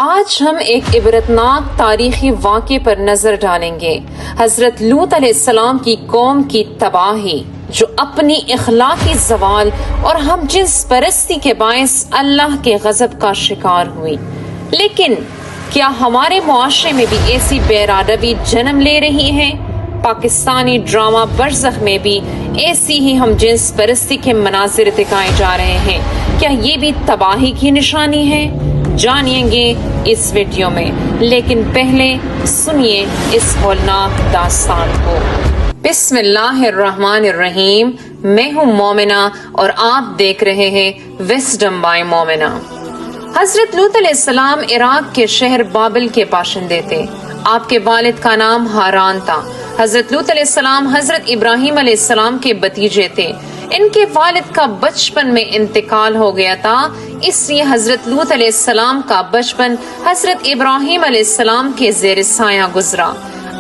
آج ہم ایک عبرتناک تاریخی واقعے پر نظر ڈالیں گے۔ حضرت لوط علیہ السلام کی قوم کی تباہی، جو اپنی اخلاقی زوال اور ہم جنس پرستی کے باعث اللہ کے غضب کا شکار ہوئی۔ لیکن کیا ہمارے معاشرے میں بھی ایسی بے ادبی جنم لے رہی ہے؟ پاکستانی ڈرامہ برزخ میں بھی ایسی ہی ہم جنس پرستی کے مناظر دکھائے جا رہے ہیں۔ کیا یہ بھی تباہی کی نشانی ہے؟ جانیں گے اس ویڈیو میں، لیکن پہلے سنیے اس ہولناک داستان کو۔ بسم اللہ الرحمن الرحیم۔ میں ہوں مومنہ اور آپ دیکھ رہے ہیں وزڈم بائی مومنہ۔ حضرت لوط علیہ السلام عراق کے شہر بابل کے باشندے تھے۔ آپ کے والد کا نام ہاران تھا۔ حضرت لوط علیہ السلام حضرت ابراہیم علیہ السلام کے بھتیجے تھے۔ ان کے والد کا بچپن میں انتقال ہو گیا تھا، اس لیے حضرت لوط علیہ السلام کا بچپن حضرت ابراہیم علیہ السلام کے زیر سایہ گزرا۔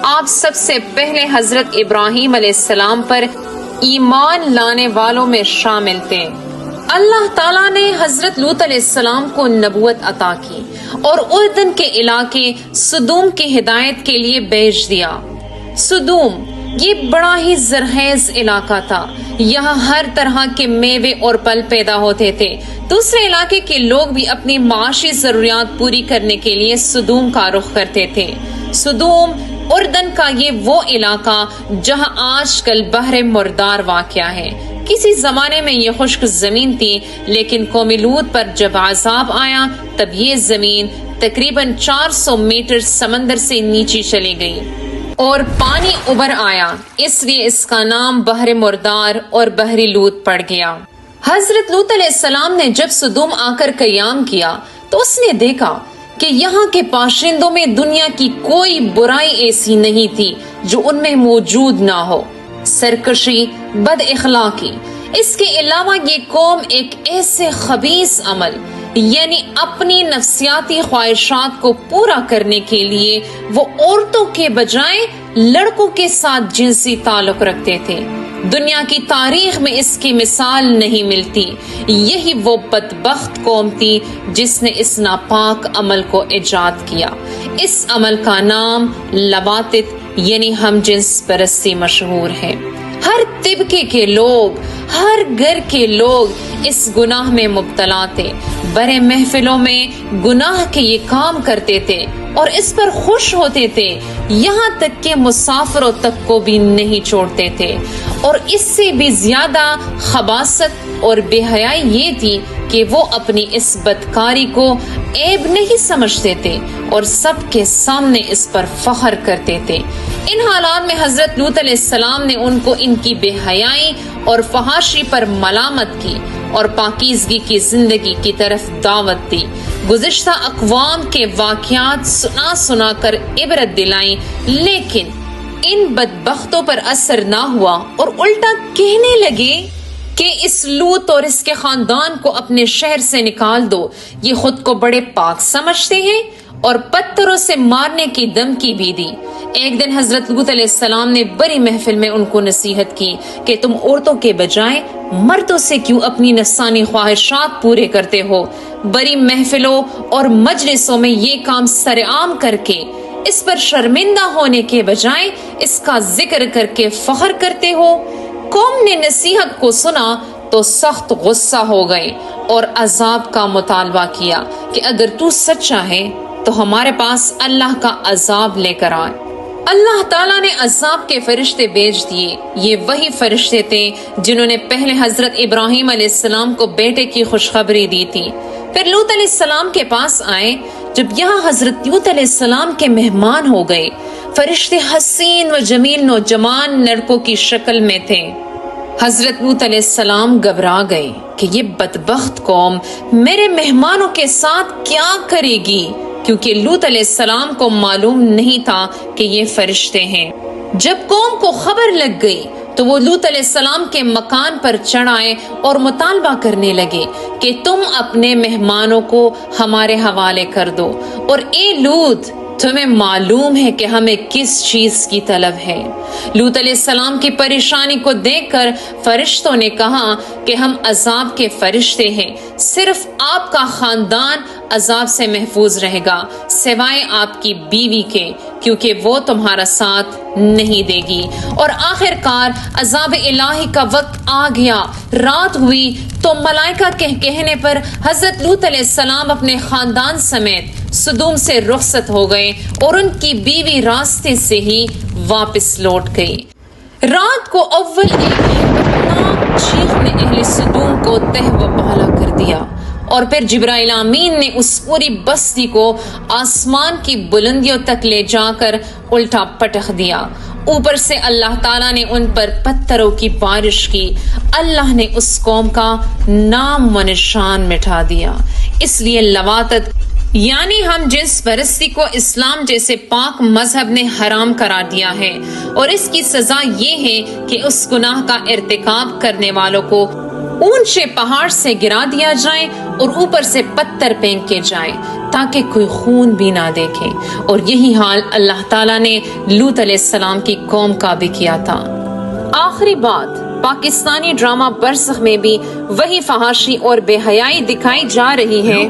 آپ سب سے پہلے حضرت ابراہیم علیہ السلام پر ایمان لانے والوں میں شامل تھے۔ اللہ تعالیٰ نے حضرت لوط علیہ السلام کو نبوت عطا کی اور اردن کے علاقے سدوم کی ہدایت کے لیے بھیج دیا۔ سدوم یہ بڑا ہی زرخیز علاقہ تھا۔ یہاں ہر طرح کے میوے اور پھل پیدا ہوتے تھے۔ دوسرے علاقے کے لوگ بھی اپنی معاشی ضروریات پوری کرنے کے لیے سدوم کا رخ کرتے تھے۔ سدوم اردن کا یہ وہ علاقہ جہاں آج کل بحر مردار واقع ہے۔ کسی زمانے میں یہ خشک زمین تھی، لیکن قوم لوط پر جب عذاب آیا تب یہ زمین تقریباً 400 میٹر سمندر سے نیچے چلی گئی اور پانی ابھر آیا، اس لیے اس کا نام بحر مردار اور بحر لوط پڑ گیا۔ حضرت لوط علیہ السلام نے جب سدوم آ کر قیام کیا تو اس نے دیکھا کہ یہاں کے باشندوں میں دنیا کی کوئی برائی ایسی نہیں تھی جو ان میں موجود نہ ہو۔ سرکشی، بد اخلاقی، اس کے علاوہ یہ قوم ایک ایسے خبیث عمل یعنی اپنی نفسیاتی خواہشات کو پورا کرنے کے لیے وہ عورتوں کے بجائے لڑکوں کے ساتھ جنسی تعلق رکھتے تھے۔ دنیا کی تاریخ میں اس کی مثال نہیں ملتی۔ یہی وہ بدبخت قوم تھی جس نے اس ناپاک عمل کو ایجاد کیا۔ اس عمل کا نام لواطت یعنی ہم جنس پرستی مشہور ہے۔ ہر طبقے کے لوگ، ہر گھر کے لوگ اس گناہ میں مبتلا تھے۔ بڑے محفلوں میں گناہ کے یہ کام کرتے تھے اور اس پر خوش ہوتے تھے، یہاں تک کہ مسافروں تک کو بھی نہیں چھوڑتے تھے۔ اور اس سے بھی زیادہ خباثت اور بے حیائی یہ تھی کہ وہ اپنی اس بدکاری کو عیب نہیں سمجھتے تھے اور سب کے سامنے اس پر فخر کرتے تھے۔ ان حالات میں حضرت لوط علیہ السلام نے ان کو ان کی بے حیائی اور فحاشی پر ملامت کی اور پاکیزگی کی زندگی کی طرف دعوت دی۔ گزشتہ اقوام کے واقعات سنا کر عبرت دلائیں، لیکن ان بدبختوں پر اثر نہ ہوا اور الٹا کہنے لگے کہ اس لوط اور اس کے خاندان کو اپنے شہر سے نکال دو۔ یہ خود کو بڑے پاک سمجھتے ہیں اور پتھروں سے مارنے کی دھمکی بھی دی۔ ایک دن حضرت لوط علیہ السلام نے بڑی محفل میں ان کو نصیحت کی کہ تم عورتوں کے بجائے مردوں سے کیوں اپنی نفسانی خواہشات پورے کرتے ہو؟ بڑی محفلوں اور مجلسوں میں یہ کام سرعام کر کے اس پر شرمندہ ہونے کے بجائے اس کا ذکر کر کے فخر کرتے ہو۔ قوم نے نصیحت کو سنا تو سخت غصہ ہو گئے اور عذاب کا مطالبہ کیا کہ اگر تو سچا ہے تو ہمارے پاس اللہ کا عذاب لے کر آئے۔ اللہ تعالیٰ نے عذاب کے فرشتے بھیج دیے۔ یہ وہی فرشتے تھے جنہوں نے پہلے حضرت ابراہیم علیہ السلام کو بیٹے کی خوشخبری دی تھی۔ پھر لوط علیہ السلام کے پاس آئے۔ جب یہاں حضرت لوط علیہ السلام کے مہمان ہو گئے، فرشتے حسین و جمیل نوجوان لڑکوں کی شکل میں تھے۔ حضرت لوط علیہ السلام گھبرا گئے کہ یہ بدبخت قوم میرے مہمانوں کے ساتھ کیا کرے گی، کیونکہ لوط علیہ السلام کو معلوم نہیں تھا کہ یہ فرشتے ہیں۔ جب قوم کو خبر لگ گئی تو وہ لوط علیہ السلام کے مکان پر چڑھ آئے اور مطالبہ کرنے لگے کہ تم اپنے مہمانوں کو ہمارے حوالے کر دو، اور اے لوط تمہیں معلوم ہے کہ ہمیں کس چیز کی طلب ہے۔ لوط علیہ السلام کی پریشانی کو دیکھ کر فرشتوں نے کہا کہ ہم عذاب کے فرشتے ہیں، صرف آپ کا خاندان عذاب سے محفوظ رہے گا سوائے آپ کی بیوی کے، کیونکہ وہ تمہارا ساتھ نہیں دے گی۔ اور آخر کار عذاب الہی کا وقت آ گیا، رات ہوئی تو ملائکہ کہنے پر حضرت لوط علیہ السلام اپنے خاندان سمیت سدوم سے رخصت ہو گئے اور ان کی بیوی راستے سے ہی واپس لوٹ گئی۔ رات کو اول ایک چیخ نے اہل سدوم کو تہ و بالا کر دیا، اور پھر جبرائیل امین نے اس پوری بستی کو آسمان کی بلندیوں تک لے جا کر الٹا پٹخ دیا۔ اوپر سے اللہ تعالیٰ نے ان پر پتھروں کی بارش کی۔ اللہ نے اس قوم کا نام و نشان مٹا دیا۔ اس لیے لواطت یعنی ہم جنس پرستی کو اسلام جیسے پاک مذہب نے حرام قرار دیا ہے، اور اس کی سزا یہ ہے کہ اس گناہ کا ارتکاب کرنے والوں کو اونچے پہاڑ سے گرا دیا جائے اور اوپر سے پتھر پھینکے جائیں تاکہ کوئی خون بھی نہ دیکھے۔ اور یہی حال اللہ تعالیٰ نے لوط علیہ السلام کی قوم کا بھی کیا تھا۔ آخری بات، پاکستانی ڈرامہ برزخ میں بھی وہی فحاشی اور بے حیائی دکھائی جا رہی ہے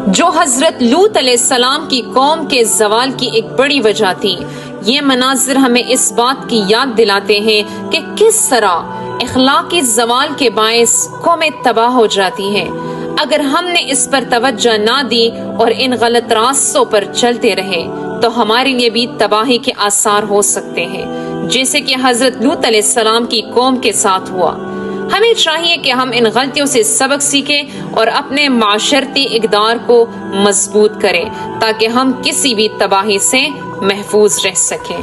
جو حضرت لوط علیہ السلام کی قوم کے زوال کی ایک بڑی وجہ تھی۔ یہ مناظر ہمیں اس بات کی یاد دلاتے ہیں کہ کس طرح اخلاقی زوال کے باعث قومیں تباہ ہو جاتی ہیں۔ اگر ہم نے اس پر توجہ نہ دی اور ان غلط راستوں پر چلتے رہے تو ہمارے لیے بھی تباہی کے آثار ہو سکتے ہیں، جیسے کہ حضرت لوط علیہ السلام کی قوم کے ساتھ ہوا۔ ہمیں چاہیے کہ ہم ان غلطیوں سے سبق سیکھیں اور اپنے معاشرتی اقدار کو مضبوط کریں تاکہ ہم کسی بھی تباہی سے محفوظ رہ سکیں۔